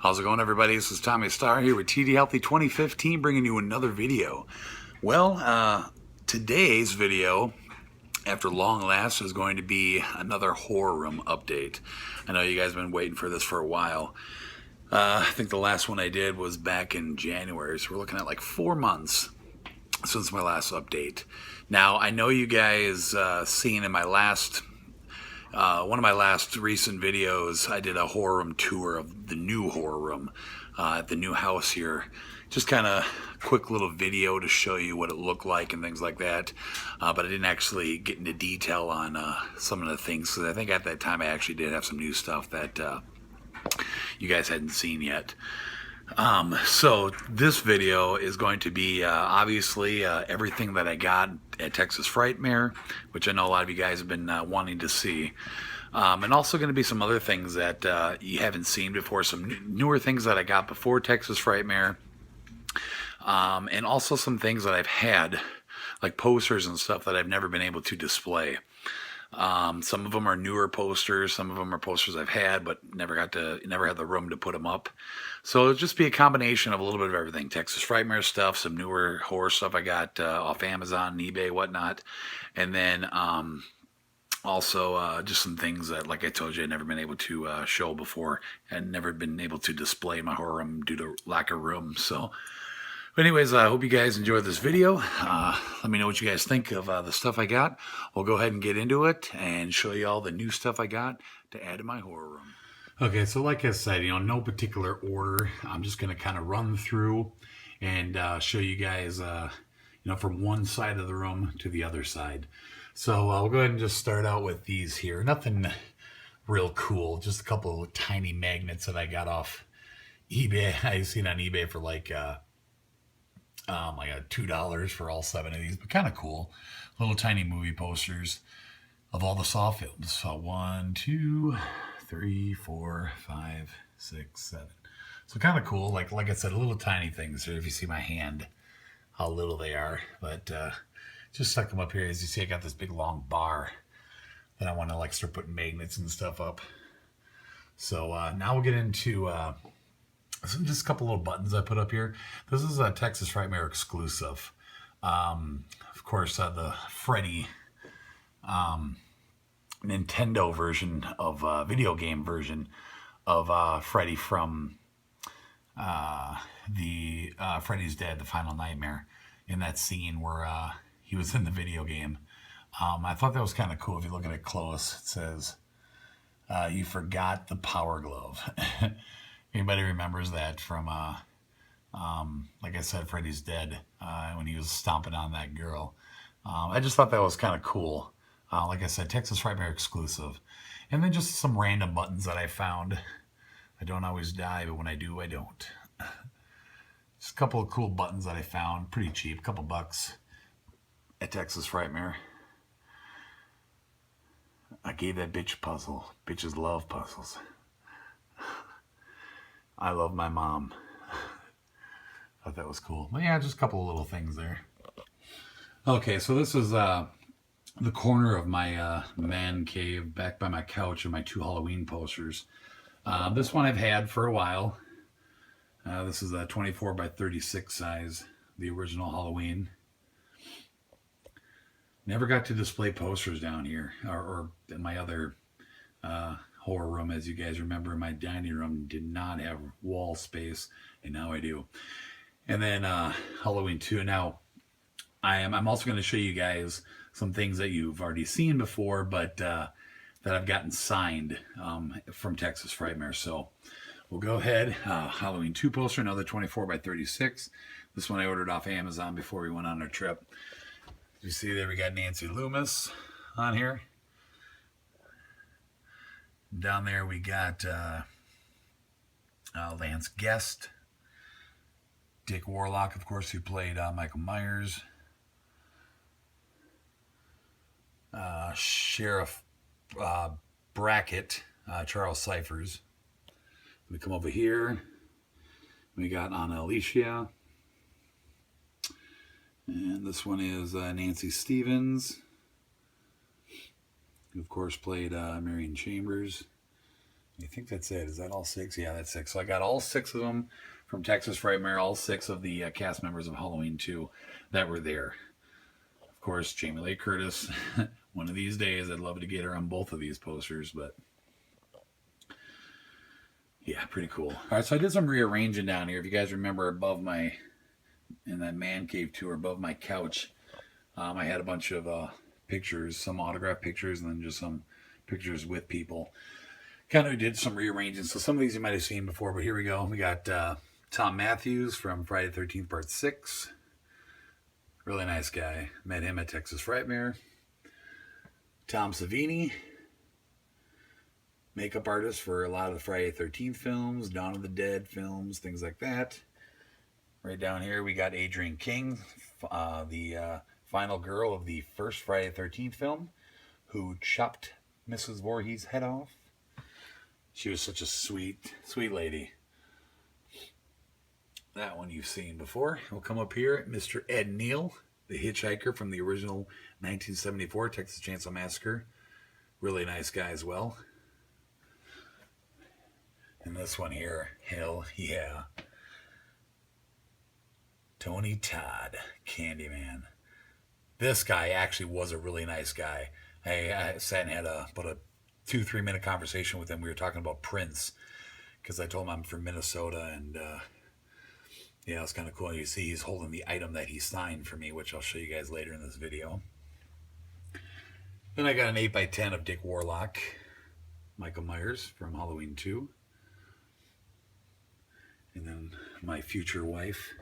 How's it going, everybody? This is Tommy Starr here with TD Healthy 2015, bringing you another video. Well, today's video, after long last, is going to be another horror room update. I know you guys have been waiting for this for a while. I think the last one I did was back in January, so we're looking at like 4 months since my last update. Now, I know you guys seen in my last one of my last recent videos, I did a horror room tour of the new horror room at the new house here. Just kind of quick little video to show you what it looked like and things like that. But I didn't actually get into detail on some of the things, because I think at that time I actually did have some new stuff that you guys hadn't seen yet. So this video is going to be obviously everything that I got at Texas Frightmare, which I know a lot of you guys have been wanting to see. And also going to be some other things that you haven't seen before, some newer things that I got before Texas Frightmare. And also some things that I've had, like posters and stuff that I've never been able to display. Some of them are newer posters, some of them are posters I've had but never had the room to put them up. So it'll just be a combination of a little bit of everything. Texas Frightmare stuff, some newer horror stuff I got off Amazon, eBay, whatnot. And then also just some things that, like I told you, I'd never been able to show before, and never been able to display in my horror room due to lack of room. So but anyways, I hope you guys enjoyed this video. Let me know what you guys think of the stuff I got. We'll go ahead and get into it and show you all the new stuff I got to add to my horror room. Okay, so like I said, no particular order. I'm just going to kind of run through and show you guys, from one side of the room to the other side. So I'll go ahead and just start out with these here. Nothing real cool, just a couple of tiny magnets that I got off eBay. I seen on eBay for like I got $2 for all 7 of these, but kind of cool. Little tiny movie posters of all the Saw films. So 1, 2, 3, 4, 5, 6, 7. So kind of cool. Like I said, little tiny things here. If you see my hand, how little they are. But just stuck them up here. As you see, I got this big long bar that I want to start putting magnets and stuff up. So now we'll get into just a couple little buttons I put up here. This is a Texas Frightmare exclusive. Of course, the Freddy Nintendo version of video game version of Freddy from the Freddy's Dead, The Final Nightmare, in that scene where he was in the video game. I thought that was kind of cool. If you look at it close, it says, "You forgot the power glove." Anybody remembers that from, like I said, Freddy's Dead, when he was stomping on that girl. I just thought that was kind of cool. Like I said, Texas Frightmare exclusive. And then just some random buttons that I found. I don't always die, but when I do, I don't. Just a couple of cool buttons that I found. Pretty cheap, a couple bucks at Texas Frightmare. I gave that bitch a puzzle. Bitches love puzzles. I love my mom. Thought that was cool. But yeah, just a couple of little things there. Okay, so this is the corner of my man cave back by my couch and my 2 Halloween posters. This one I've had for a while. This is a 24 by 36 size, the original Halloween. Never got to display posters down here, or in my other horror room. As you guys remember, my dining room did not have wall space, and now I do. And then Halloween 2. Now I'm also going to show you guys some things that you've already seen before, but that I've gotten signed from Texas Frightmare. So we'll go ahead. Halloween 2 poster, another 24 by 36. This one I ordered off Amazon before we went on our trip. You see there we got Nancy Loomis on here. Down there we got Lance Guest, Dick Warlock, of course, who played Michael Myers, Sheriff Brackett, Charles Cyphers. We come over here, we got Anna Alicia, and this one is Nancy Stevens, who of course played Marion Chambers. I think that's it. Is that all 6? Yeah, that's 6. So I got all 6 of them from Texas Frightmare, all 6 of the cast members of Halloween 2 that were there. Of course, Jamie Lee Curtis. One of these days, I'd love to get her on both of these posters, but yeah, pretty cool. All right, so I did some rearranging down here. If you guys remember, above my, in that man cave tour, above my couch, I had a bunch of pictures, some autograph pictures, and then just some pictures with people. Kind of did some rearranging. So some of these you might have seen before, but here we go. We got Tom Matthews from Friday the 13th Part 6. Really nice guy. Met him at Texas Frightmare. Tom Savini, makeup artist for a lot of the Friday the 13th films, Dawn of the Dead films, things like that. Right down here we got Adrienne King, the final girl of the first Friday the 13th film, who chopped Mrs. Voorhees' head off. She was such a sweet, sweet lady. That one you've seen before. We'll come up here. Mr. Ed Neal, the hitchhiker from the original 1974 Texas Chainsaw Massacre. Really nice guy as well. And this one here, hell yeah. Tony Todd, Candyman. This guy actually was a really nice guy. I sat and had about a 2-3 minute conversation with him. We were talking about Prince, because I told him I'm from Minnesota, and yeah, it's kind of cool. You see he's holding the item that he signed for me, which I'll show you guys later in this video. Then I got an 8x10 of Dick Warlock, Michael Myers from Halloween 2. And then my future wife,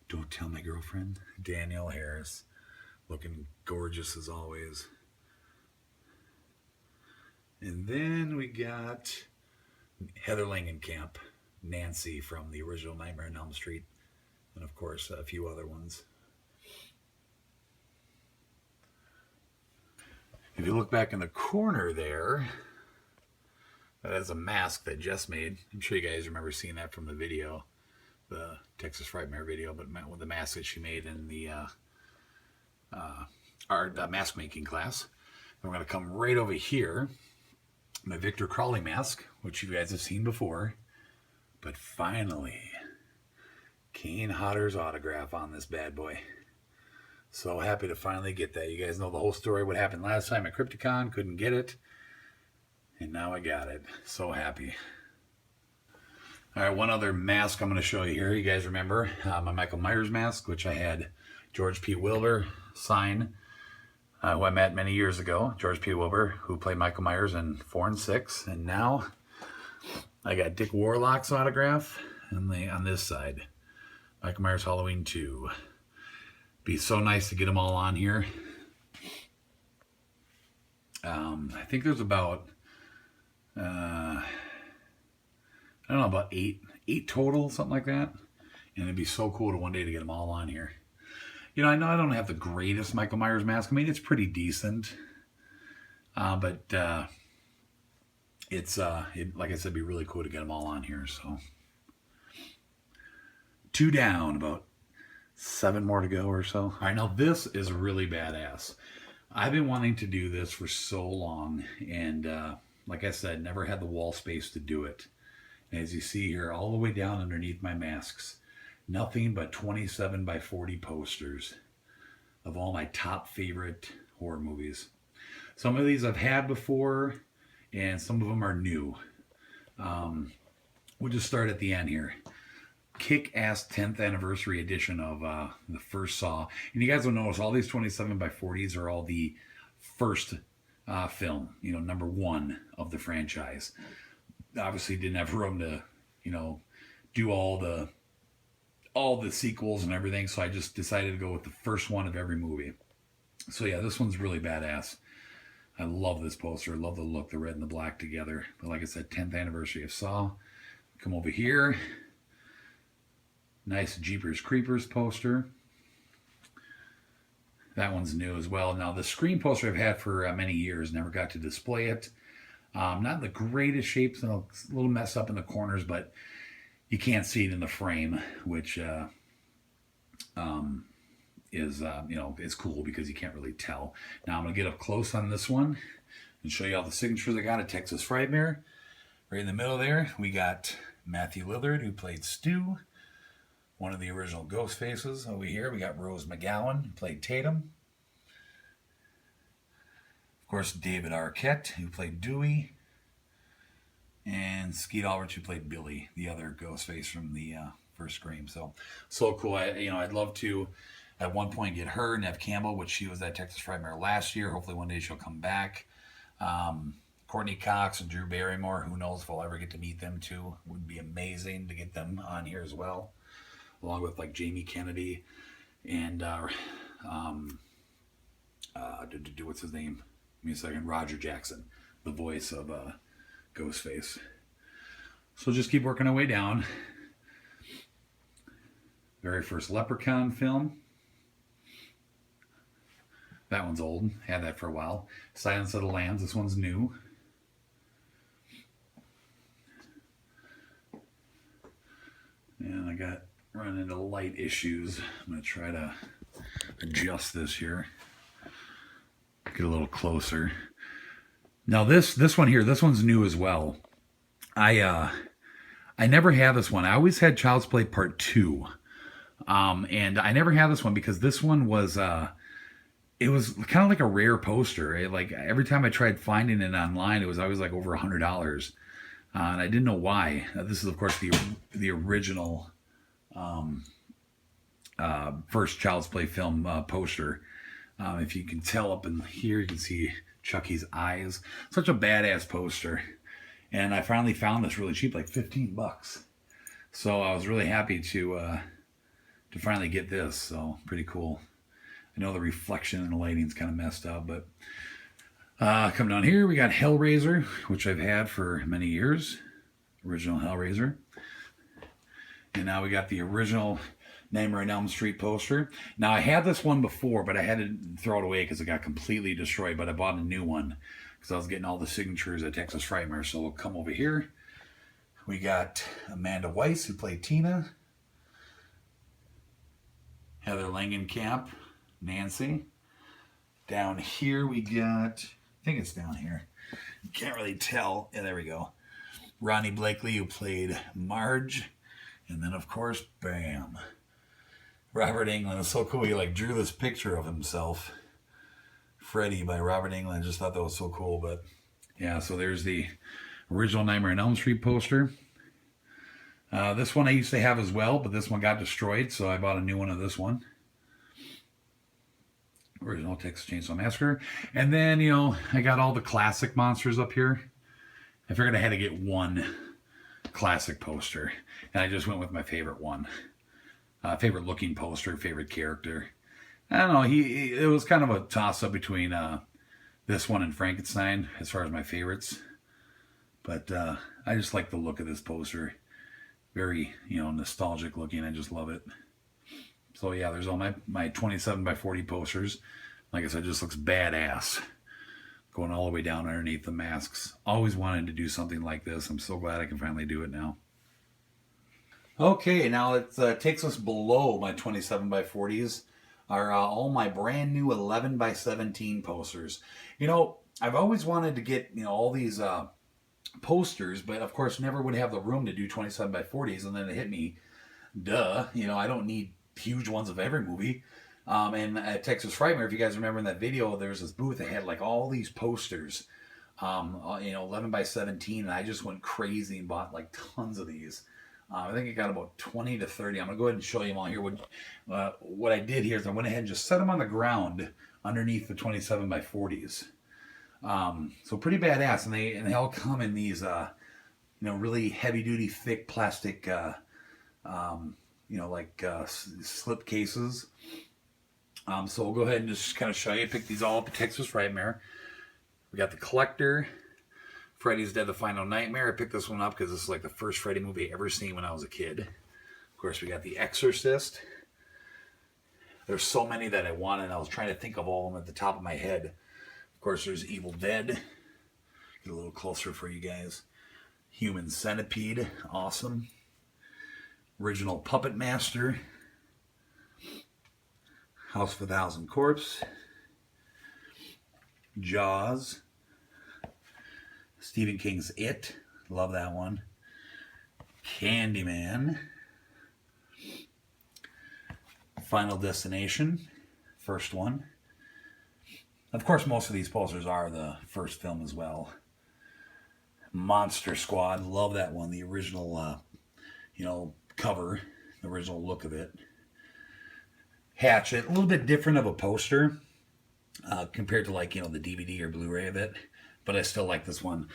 don't tell my girlfriend, Danielle Harris, looking gorgeous as always. And then we got Heather Langenkamp, Nancy from the original Nightmare on Elm Street, and of course a few other ones. If you look back in the corner there, that is a mask that Jess made. I'm sure you guys remember seeing that from the video, the Texas Frightmare video, but with the mask that she made in the art mask making class. And we're going to come right over here. My Victor Crowley mask, which you guys have seen before. But finally, Kane Hodder's autograph on this bad boy. So happy to finally get that. You guys know the whole story, what happened last time at Crypticon. Couldn't get it. And now I got it. So happy. All right, one other mask I'm going to show you here. You guys remember my Michael Myers mask, which I had George P. Wilbur sign, who I met many years ago. George P. Wilbur, who played Michael Myers in 4 and 6. And now I got Dick Warlock's autograph on this side. Michael Myers Halloween 2. Be so nice to get them all on here. I think there's about, I don't know, about eight total, something like that. And it'd be so cool to one day to get them all on here. You know I don't have the greatest Michael Myers mask. I mean, it's pretty decent. But it's, like I said, it'd be really cool to get them all on here. So 2 down, about 7 more to go or so. All right, now this is really badass. I've been wanting to do this for so long. And like I said, never had the wall space to do it. And as you see here, all the way down underneath my masks, nothing but 27 by 40 posters of all my top favorite horror movies. Some of these I've had before, and some of them are new. We'll just start at the end here. Kick-ass 10th anniversary edition of the first Saw. And you guys will notice all these 27 by 40s are all the first film, number 1 of the franchise. Obviously didn't have room to, do all the sequels and everything, so I just decided to go with the first one of every movie. So yeah, this one's really badass. I love this poster. I love the look, the red and the black together. But like I said, 10th anniversary of Saw. Come over here. Nice Jeepers Creepers poster. That one's new as well. Now the Scream poster I've had for many years. Never got to display it. Not in the greatest shapes, and a little messed up in the corners, but you can't see it in the frame, which is cool because you can't really tell. Now I'm going to get up close on this one and show you all the signatures I got at Texas Frightmare. Right in the middle there, we got Matthew Lillard, who played Stu, one of the original Ghost Faces. Over here, we got Rose McGowan, who played Tatum. Of course, David Arquette, who played Dewey. And Skeet Ulrich, who played Billy, the other Ghostface from the first Scream. So cool. I'd love to, at one point, get her, Neve Campbell, which she was at Texas Frightmare last year. Hopefully one day she'll come back. Courtney Cox and Drew Barrymore, who knows if I'll ever get to meet them too. Would be amazing to get them on here as well, along with like Jamie Kennedy and what's his name? Give me a second. Roger Jackson, the voice of Ghostface. So just keep working our way down. Very first Leprechaun film. That one's old. Had that for a while. Silence of the Lambs. This one's new. And I got running into light issues. I'm going to try to adjust this here. Get a little closer. Now this one here, this one's new as well. I never had this one. I always had Child's Play Part 2. And I never had this one because this one was it was kind of like a rare poster. Like every time I tried finding it online, it was always like over $100. And I didn't know why. This is of course the original first Child's Play film poster. If you can tell up in here, you can see Chucky's eyes. Such a badass poster. And I finally found this really cheap, like $15. So I was really happy to finally get this. So pretty cool. I know the reflection and the lighting's kind of messed up, but come down here, we got Hellraiser, which I've had for many years. Original Hellraiser. And now we got the original Nightmare on Elm Street poster. Now I had this one before, but I had to throw it away because it got completely destroyed. But I bought a new one because I was getting all the signatures at Texas Frightmare. So we'll come over here. We got Amanda Weiss, who played Tina. Heather Langenkamp, Nancy. Down here we got, I think it's down here. You can't really tell. Yeah, there we go. Ronnie Blakely, who played Marge. And then of course, bam, Robert Englund. It's so cool. He like drew this picture of himself, Freddy, by Robert Englund. I just thought that was so cool. But yeah, so there's the original Nightmare on Elm Street poster. This one I used to have as well, but this one got destroyed, so I bought a new one of this one. Original Texas Chainsaw Massacre. And then, you know, I got all the classic monsters up here. I figured I had to get one classic poster, and I just went with my favorite one. Favorite looking poster, favorite character. I don't know, it was kind of a toss-up between this one and Frankenstein as far as my favorites. But I just like the look of this poster. Very, you know, nostalgic looking. I just love it. So yeah, there's all my 27 by 40 posters. Like I said, it just looks badass. Going all the way down underneath the masks. Always wanted to do something like this. I'm so glad I can finally do it now. Okay, now it takes us below my 27 by 40s. Are all my brand new 11 by 17 posters. You know, I've always wanted to get, you know, all these posters, but of course never would have the room to do 27 by 40s, and then it hit me, duh, you know, I don't need huge ones of every movie. And at Texas Frightmare, if you guys remember in that video, there was this booth that had like all these posters, you know, 11 by 17, and I just went crazy and bought like tons of these. I think I got about 20 to 30. I'm gonna go ahead and show you them all here. What I did here is I went ahead and just set them on the ground underneath the 27 by 40s. So pretty badass, and they all come in these you know, really heavy duty thick plastic you know, like slip cases. So we'll go ahead and just kind of show you. Pick these all up at Texas Frightmare. We got the Collector, Freddy's Dead: The Final Nightmare. I picked this one up because this is like the first Freddy movie I ever seen when I was a kid. Of course, we got The Exorcist. There's so many that I wanted, and I was trying to think of all of them at the top of my head. Of course, there's Evil Dead. Get a little closer for you guys. Human Centipede, awesome. Original Puppet Master. House of a Thousand Corpse. Jaws. Stephen King's It, Love that one. Candyman. Final Destination. First one. Of course, most of these posters are the first film as well. Monster Squad. Love that one. The original, cover. The original look of it. Hatchet. A little bit different of a poster compared to the DVD or Blu-ray of it. But I still like this one.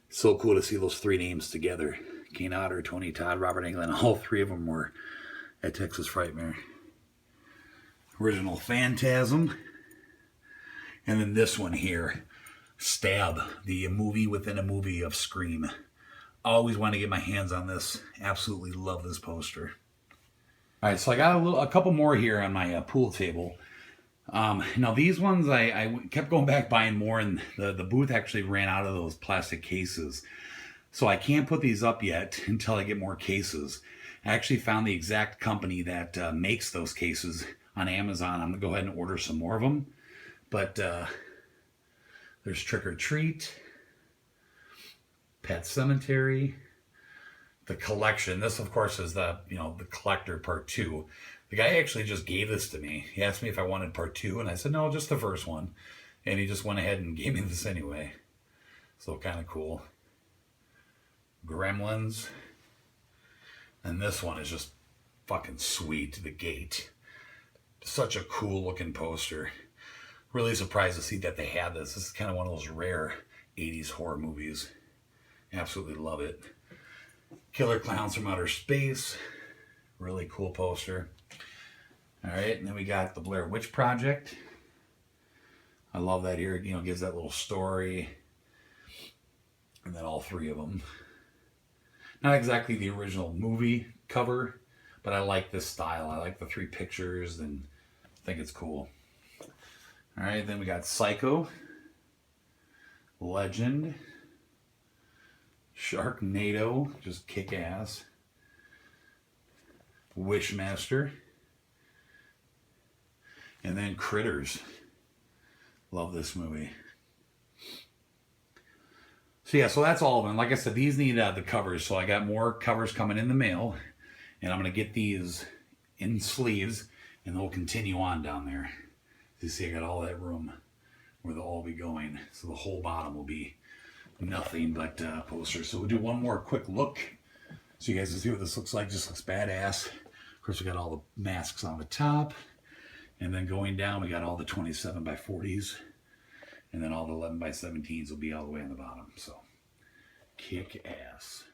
So cool to see those three names together. Kane Hodder, Tony Todd, Robert Englund. All three of them were at Texas Frightmare. Original Phantasm. And then this one here, Stab, the movie within a movie of Scream. Always want to get my hands on this. Absolutely love this poster. All right, so I got a couple more here on my pool table. Now these ones, I kept going back buying more, and the booth actually ran out of those plastic cases. So I can't put these up yet until I get more cases. I actually found the exact company that makes those cases on Amazon. I'm going to go ahead and order some more of them. But there's Trick or Treat, Pet Cemetery, The Collection. This, of course, is the Collector Part 2. The guy actually just gave this to me. He asked me if I wanted Part 2, and I said, no, just the first one. And he just went ahead and gave me this anyway. So kind of cool. Gremlins. And this one is just fucking sweet. The Gate. Such a cool looking poster. Really surprised to see that they had this. This is kind of one of those rare 80s horror movies. Absolutely love it. Killer Clowns from Outer Space. Really cool poster. All right, and then we got the Blair Witch Project. I love that here. Gives that little story. And then all three of them. Not exactly the original movie cover, but I like this style. I like the three pictures and I think it's cool. All right, then we got Psycho, Legend, Sharknado, just kick ass, Wishmaster, and then Critters. Love this movie. So yeah, so that's all of them. Like I said, these need the covers, so I got more covers coming in the mail, and I'm going to get these in sleeves, and they'll continue on down there. You see, I got all that room where they'll all be going. So the whole bottom will be nothing but posters. So we'll do one more quick look so you guys can see what this looks like. Just looks badass. Of course, we got all the masks on the top. And then going down, we got all the 27 by 40s. And then all the 11 by 17s will be all the way on the bottom. So kick ass.